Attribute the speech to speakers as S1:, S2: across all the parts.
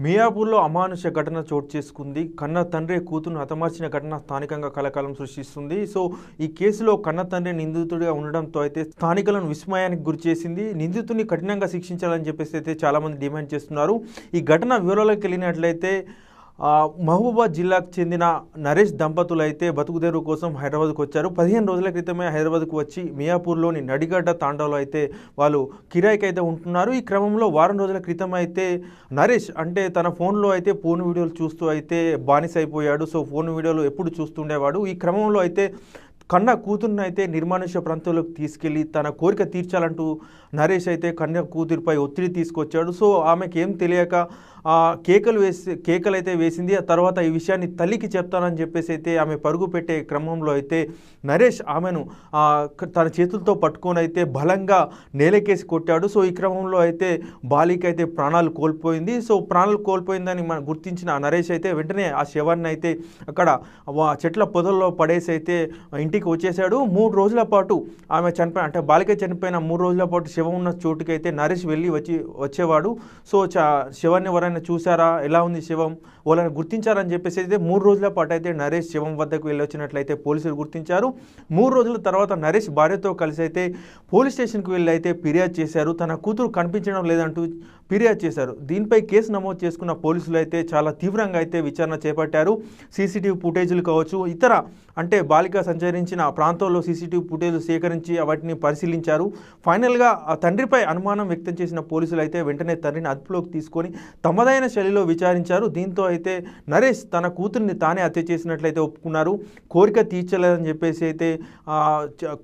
S1: మియాపూర్లో అమానుష ఘటన చోటు చేసుకుంది. కన్న తండ్రి కూతురును హతమార్చిన ఘటన స్థానికంగా కలకలం సృష్టిస్తుంది. సో ఈ కేసులో కన్న తండ్రి నిందితుడిగా ఉండడంతో అయితే స్థానికులను విస్మయానికి గురిచేసింది. నిందితుడిని కఠినంగా శిక్షించాలని చెప్పేసి అయితే చాలామంది డిమాండ్ చేస్తున్నారు. ఈ ఘటన వివరాలకు వెళ్ళినట్లయితే మహబూబాబాద్ జిల్లాకు చెందిన నరేష్ దంపతులు అయితే బతుకుదెరువు కోసం హైదరాబాద్కు వచ్చారు. 15 రోజుల క్రితమే హైదరాబాద్కు వచ్చి మియాపూర్లోని నడిగడ్డ తాండాలో అయితే వాళ్ళు కిరాయికి అయితే ఉంటున్నారు. ఈ క్రమంలో వారం రోజుల క్రితం అయితే నరేష్ అంటే తన ఫోన్లో అయితే ఫోన్ వీడియోలు చూస్తూ అయితే బానిస అయిపోయాడు. సో ఫోన్ వీడియోలు ఎప్పుడు చూస్తుండేవాడు. ఈ క్రమంలో అయితే కన్న కూతురుని అయితే నిర్మానుష్య ప్రాంతంలోకి తీసుకెళ్లి తన కోరిక తీర్చాలంటూ నరేష్ అయితే కన్న కూతురిపై ఒత్తిడి తీసుకొచ్చాడు. సో ఆమెకి ఏం తెలియక కేకలు అయితే వేసింది. ఆ తర్వాత ఈ విషయాన్ని తల్లికి చెప్తానని చెప్పేసి అయితే ఆమె పరుగు పెట్టే క్రమంలో అయితే నరేష్ ఆమెను తన చేతులతో పట్టుకొని అయితే బలంగా నేలకేసి కొట్టాడు. సో ఈ క్రమంలో అయితే బాలిక అయితే ప్రాణాలు కోల్పోయింది. సో ప్రాణాలు కోల్పోయిందని మనం గుర్తించిన నరేష్ అయితే వెంటనే ఆ శవాన్ని అయితే అక్కడ చెట్ల పొదల్లో పడేసి అయితే ఇంటికి వచ్చేసాడు. 3 రోజుల పాటు ఆమె అంటే బాలిక చనిపోయిన 3 రోజుల పాటు శవం ఉన్న చోటుకి అయితే నరేష్ వెళ్ళి వచ్చేవాడు. సో శవాన్ని ఎవరైనా చూసారా, ఎలా ఉంది శవం, వాళ్ళని గుర్తించారని చెప్పేసి అయితే 3 రోజుల పాటు అయితే నరేష్ శవం వద్దకు వెళ్ళి వచ్చినట్లయితే పోలీసులు గుర్తించారు. 3 రోజుల తర్వాత నరేష్ భార్యతో కలిసి అయితే పోలీస్ స్టేషన్కి వెళ్ళి అయితే ఫిర్యాదు చేశారు. తన కూతురు కనిపించడం లేదంటూ ఫిర్యాదు చేశారు. దీనిపై కేసు నమోదు చేసుకున్న పోలీసులు అయితే చాలా తీవ్రంగా అయితే విచారణ చేపట్టారు. సీసీటీవీ ఫుటేజీలు కావచ్చు, ఇతర అంటే బాలిక సంచరించిన ప్రాంతంలో సీసీటీవీ ఫుటేజ్లు సేకరించి వాటిని పరిశీలించారు. ఫైనల్గా ఆ తండ్రిపై అనుమానం వ్యక్తం చేసిన పోలీసులు అయితే వెంటనే తండ్రిని అదుపులోకి తీసుకొని తమదైన శైలిలో విచారించారు. దీంతో అయితే నరేష్ తన కూతుర్ని తానే హత్య చేసినట్లయితే ఒప్పుకున్నారు. కోరిక తీర్చలేదని చెప్పేసి అయితే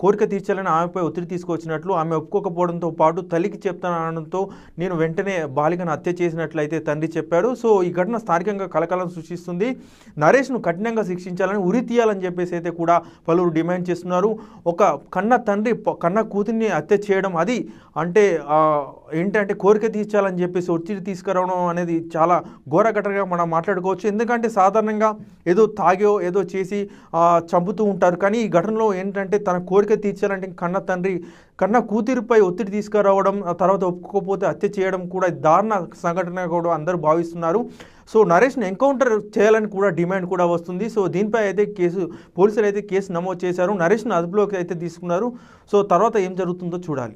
S1: కోరిక తీర్చాలని ఆమెపై ఒత్తిడి తీసుకొచ్చినట్లు ఆమె ఒప్పుకోకపోవడంతో పాటు తల్లికి చెప్తానడంతో నేను వెంటనే బాలికను హత్య చేసినట్లయితే తండ్రి చెప్పాడు. సో ఈ ఘటన స్థానికంగా కలకలం సృష్టిస్తుంది. నరేష్ను కఠినంగా శిక్షించాలని, ఉరి తీయాలని చెప్పేసి అయితే కూడా పలువురు డిమాండ్ చేస్తున్నారు. ఒక కన్న తండ్రి కన్న కూతుర్ని హత్య చేయడం, అది అంటే ఏంటంటే కోరిక తీర్చాలని చెప్పేసి ఒత్తిడి తీసుకురావడం అనేది చాలా ఘోరఘటనగా మనం మాట్లాడుకోవచ్చు. ఎందుకంటే సాధారణంగా ఏదో తాగో ఏదో చేసి చంపుతూ ఉంటారు. కానీ ఈ ఘటనలో ఏంటంటే తన కోరిక తీర్చాలంటే కన్న తండ్రి కన్న కూతురిపై ఒత్తిడి తీసుకురావడం, ఆ తర్వాత ఒప్పుకోకపోతే హత్య చేయడం కూడా దారుణ సంఘటన కూడా అందరూ భావిస్తున్నారు. సో నరేష్ని ఎన్కౌంటర్ చేయాలని కూడా డిమాండ్ కూడా వస్తుంది. సో దీనిపై అయితే పోలీసులు అయితే కేసు నమోదు చేశారు. నరేష్ను అదుపులోకి అయితే తీసుకున్నారు. సో తర్వాత ఏం జరుగుతుందో చూడాలి.